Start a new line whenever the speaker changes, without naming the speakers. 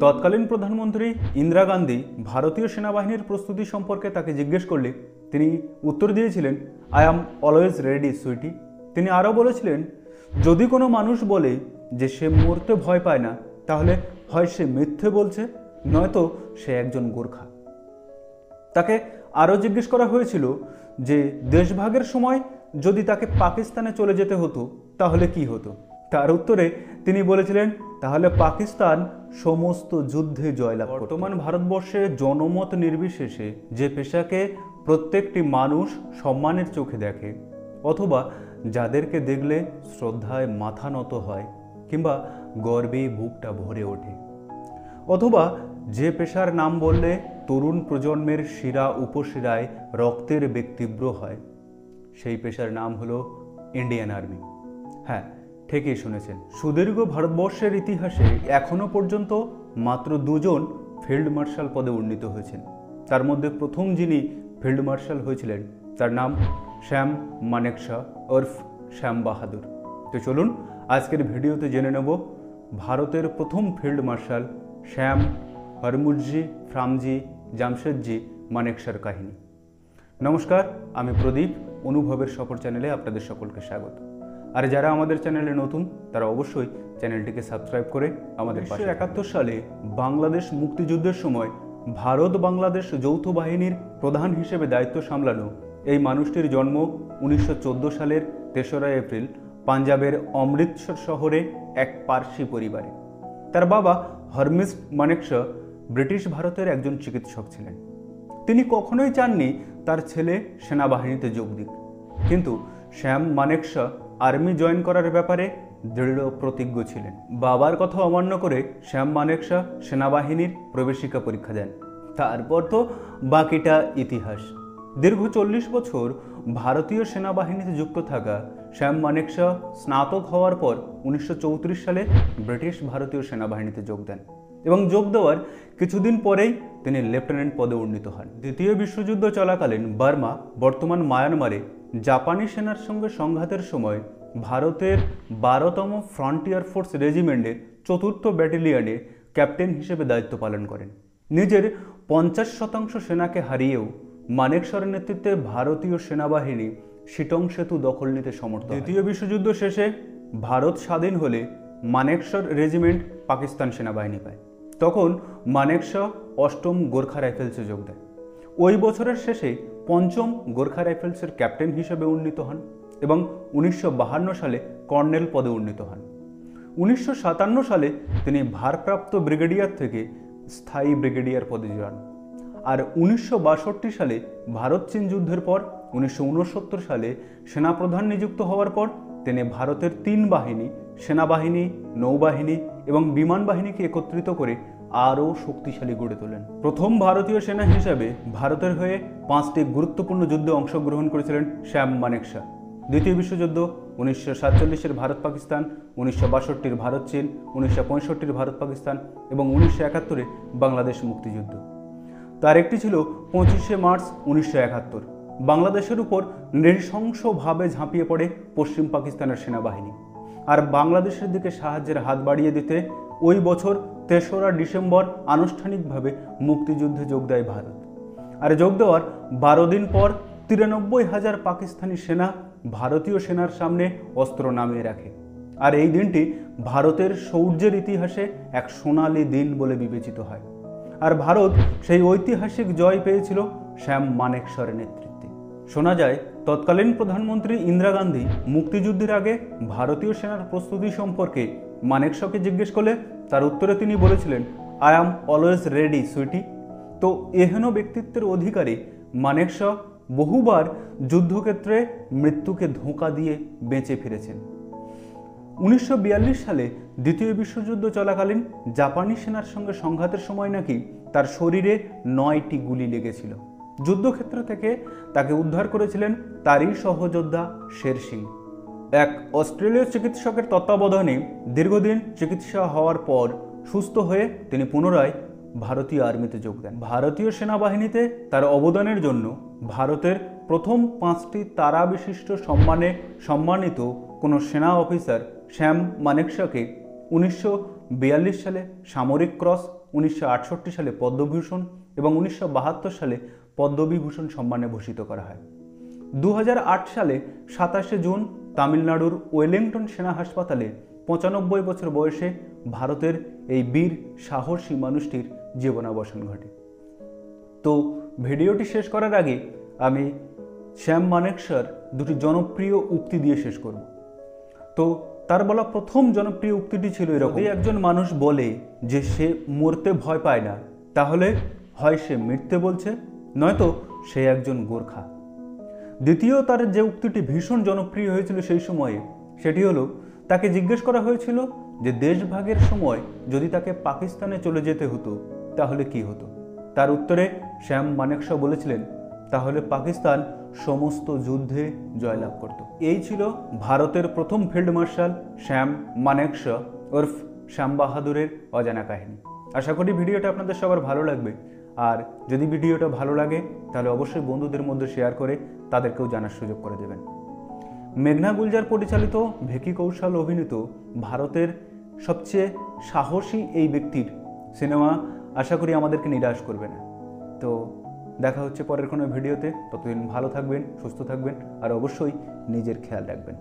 তৎকালীন প্রধানমন্ত্রী ইন্দিরা গান্ধী ভারতীয় সেনাবাহিনীর প্রস্তুতি সম্পর্কে তাকে জিজ্ঞেস করলে তিনি উত্তর দিয়েছিলেন, I am always ready sweetie. তিনি আরও বলেছিলেন, যদি কোনো মানুষ বলে যে সে মরতে ভয় পায় না, তাহলে হয় সে মিথ্যে বলছে, নয়তো সে একজন গোর্খা। তাকে আরও জিজ্ঞেস করা হয়েছিল যে দেশভাগের সময় যদি তাকে পাকিস্তানে চলে যেতে হতো তাহলে কি হতো। তার উত্তরে তিনি বলেছিলেন, তাহলে পাকিস্তান সমস্ত যুদ্ধে জয়লাভ করত। বর্তমান ভারতবর্ষে জনমত নির্বিশেষে যে পেশাকে প্রত্যেকটি মানুষ সম্মানের চোখে দেখে, অথবা যাদেরকে দেখলে শ্রদ্ধায় মাথা নত হয় কিংবা গর্বে বুকটা ভরে ওঠে, অথবা যে পেশার নাম বললে তরুণ প্রজন্মের শিরা উপশিরায় রক্তের বেগ তীব্র হয়, সেই পেশার নাম হলো ইন্ডিয়ান আর্মি। হ্যাঁ, ঠিকই শুনেছেন। সুদীর্ঘ ভারতবর্ষের ইতিহাসে এখনো পর্যন্ত মাত্র দুজন ফিল্ড মার্শাল পদে উন্নীত হয়েছেন। তার মধ্যে প্রথম যিনি ফিল্ড মার্শাল হয়েছিলেন তার নাম শ্যাম মানেকশা ওরফ শ্যাম বাহাদুর। তো চলুন আজকের ভিডিওতে জেনে নেব ভারতের প্রথম ফিল্ড মার্শাল শ্যাম হরমুজি ফ্রামজি জামশেদজি মানেকশার কাহিনী। নমস্কার, আমি প্রদীপ, অনুভবের সফর চ্যানেলে আপনাদের সকলকে স্বাগত। আর যারা আমাদের চ্যানেলে নতুন তারা অবশ্যই চ্যানেলটিকে সাবস্ক্রাইব করে আমাদের পাশে। 1971 সালে বাংলাদেশ মুক্তিযুদ্ধের সময় ভারত বাংলাদেশ যৌথ বাহিনীর প্রধান হিসেবে দায়িত্ব সামলানো এই মানুষটির জন্ম 1914 সালের 3রা এপ্রিল পাঞ্জাবের অমৃতসর শহরে এক পার্সি পরিবারে। তার বাবা হরমিজ মানেকশা ব্রিটিশ ভারতের একজন চিকিৎসক ছিলেন। তিনি কখনোই চাননি তার ছেলে সেনাবাহিনীতে যোগ দিক, কিন্তু শ্যাম মানেকশা আর্মি জয়েন করার ব্যাপারে দৃঢ় প্রতিজ্ঞ ছিলেন। বাবার কথা অমান্য করে শ্যাম মানেকশা সেনাবাহিনীর প্রবেশিকা পরীক্ষা দেন। তারপর তো বাকিটা ইতিহাস। দীর্ঘ 40 বছর ভারতীয় সেনাবাহিনীতে যুক্ত থাকা শ্যাম মানেকশা স্নাতক হওয়ার পর 1934 সালে ব্রিটিশ ভারতীয় সেনাবাহিনীতে যোগ দেন এবং যোগ দেওয়ার কিছুদিন পরেই তিনি লেফটেন্যান্ট পদে উন্নীত হন। দ্বিতীয় বিশ্বযুদ্ধ চলাকালীন বার্মা, বর্তমান মায়ানমারে জাপানি সেনার সঙ্গে সংঘাতের সময় ভারতের 12তম ফ্রন্টিয়ার ফোর্স রেজিমেন্টের 4th ব্যাটালিয়নে ক্যাপ্টেন হিসেবে দায়িত্ব পালন করেন। নিজের 50% সেনাকে হারিয়েও মানেকশার নেতৃত্বে ভারতীয় সেনাবাহিনী শিটং সেতু দখল নিতে সমর্থ হয়। দ্বিতীয় বিশ্বযুদ্ধ শেষে ভারত স্বাধীন হলে মানেকশার রেজিমেন্ট পাকিস্তান সেনাবাহিনী পায়। তখন মানেকশা 8ম গোর্খা রাইফেলসে যোগ দেয়। ওই বছরের শেষে 5ম গোর্খা রাইফেলসের ক্যাপ্টেন হিসেবে উন্নীত হন এবং 1952 সালে কর্নেল পদে উন্নীত হন। 1957 সালে তিনি ভারপ্রাপ্ত ব্রিগেডিয়ার থেকে স্থায়ী ব্রিগেডিয়ার পদে যান। আর 1962 সালে ভারত চীন যুদ্ধের পর 1969 সালে সেনাপ্রধান নিযুক্ত হওয়ার পর তিনি ভারতের 3 বাহিনী, সেনাবাহিনী, নৌবাহিনী এবং বিমান বাহিনীকে একত্রিত করে আরও শক্তিশালী গড়ে তোলেন। প্রথম ভারতীয় সেনা হিসেবে ভারতের হয়ে 5টি গুরুত্বপূর্ণ যুদ্ধে অংশগ্রহণ করেছিলেন শ্যাম মানেকশা। দ্বিতীয় বিশ্বযুদ্ধ, 1947-এর ভারত পাকিস্তান, 1962-এর ভারত চীন, 1965-এর ভারত পাকিস্তান এবং 1971-এ বাংলাদেশ মুক্তিযুদ্ধ। তার একটি ছিল 25শে মার্চ 1971। বাংলাদেশের উপর নৃশংসভাবে ঝাঁপিয়ে পড়ে পশ্চিম পাকিস্তানের সেনাবাহিনী। আর বাংলাদেশের দিকে সাহায্যের হাত বাড়িয়ে দিতে ওই বছর 3রা ডিসেম্বর আনুষ্ঠানিকভাবে মুক্তিযুদ্ধে যোগ দেয় ভারত। আর যোগ দেওয়ার 12 দিন পর 93,000 পাকিস্তানি সেনা ভারতীয় সেনার সামনে অস্ত্র নামিয়ে রাখে। আর এই দিনটি ভারতের শৌর্যের ইতিহাসে এক সোনালী দিন বলে বিবেচিত হয়। আর ভারত সেই ঐতিহাসিক জয় পেয়েছিল শ্যাম মানেকশার নেতৃত্বে। শোনা যায় তৎকালীন প্রধানমন্ত্রী ইন্দিরা গান্ধী মুক্তিযুদ্ধের আগে ভারতীয় সেনার প্রস্তুতি সম্পর্কে মানেকশাকে জিজ্ঞেস করলে তার উত্তরে তিনি বলেছিলেন, I am always ready sweetie. তো এহেন ব্যক্তিত্বের অধিকারী মানেকশা বহুবার যুদ্ধক্ষেত্রে মৃত্যুকে ধোঁকা দিয়ে বেঁচে ফিরেছেন। 1942 সালে দ্বিতীয় বিশ্বযুদ্ধ চলাকালীন জাপানি সেনার সঙ্গে সংঘাতের সময় নাকি তার শরীরে 9টি গুলি লেগেছিল। যুদ্ধক্ষেত্র থেকে তাকে উদ্ধার করেছিলেন তারই সহযোদ্ধা শের সিং। এক অস্ট্রেলীয় চিকিৎসকের তত্ত্বাবধানে দীর্ঘদিন চিকিৎসা হওয়ার পর সুস্থ হয়ে তিনি পুনরায় ভারতীয় আর্মিতে যোগ দেন। ভারতীয় সেনাবাহিনীতে তার অবদানের জন্য ভারতের প্রথম 5টি তারা বিশিষ্ট সম্মানে সম্মানিত কোনো সেনা অফিসার শ্যাম মানেকশাকে সালে সামরিক ক্রস, 1968 সালে পদ্মভূষণ এবং 1972 সালে পদ্মবিভূষণ সম্মানে ভূষিত করা হয়। 2008 সালে 27 জুন তামিলনাড়ুর ওয়েলিংটন সেনা হাসপাতালে 95 বছর বয়সে ভারতের এই বীর সাহসী মানুষটির জীবনাবসান ঘটে। তো ভিডিওটি শেষ করার আগে আমি শ্যাম মানেকশার দুটি জনপ্রিয় উক্তি দিয়ে শেষ করব। তো তার বলা প্রথম জনপ্রিয় উক্তিটি ছিল এরকম: যদি একজন মানুষ বলে যে সে মরতে ভয় পায় না, তাহলে হয় সে মিথ্যে বলছে, নয়তো সে একজন গোর্খা। দ্বিতীয় তার যে উক্তিটি ভীষণ জনপ্রিয় হয়েছিল সেই সময়ে, সেটি হলো তাকে জিজ্ঞেস করা হয়েছিল যে দেশভাগের সময় যদি তাকে পাকিস্তানে চলে যেতে হতো তাহলে কি হতো। তার উত্তরে শ্যাম মানেকশা বলেছিলেন, তাহলে পাকিস্তান সমস্ত যুদ্ধে জয়লাভ করত। এই ছিল ভারতের প্রথম ফিল্ড মার্শাল শ্যাম মানেকশা ওরফ শ্যাম বাহাদুরের অজানা কাহিনী। আশা করি ভিডিওটা আপনাদের সবার ভালো লাগবে। আর যদি ভিডিওটা ভালো লাগে তাহলে অবশ্যই বন্ধুদের মধ্যে শেয়ার করে তাদেরকেও জানার সুযোগ করে দেবেন। মেঘনা গুলজার পরিচালিত, ভিকি কৌশল অভিনীত ভারতের সবচেয়ে সাহসী এই ব্যক্তির সিনেমা আশা করি আমাদেরকে নিরাশ করবে না। তো দেখা হচ্ছে পরের কোনো ভিডিওতে। ততদিন ভালো থাকবেন, সুস্থ থাকবেন আর অবশ্যই নিজের খেয়াল রাখবেন।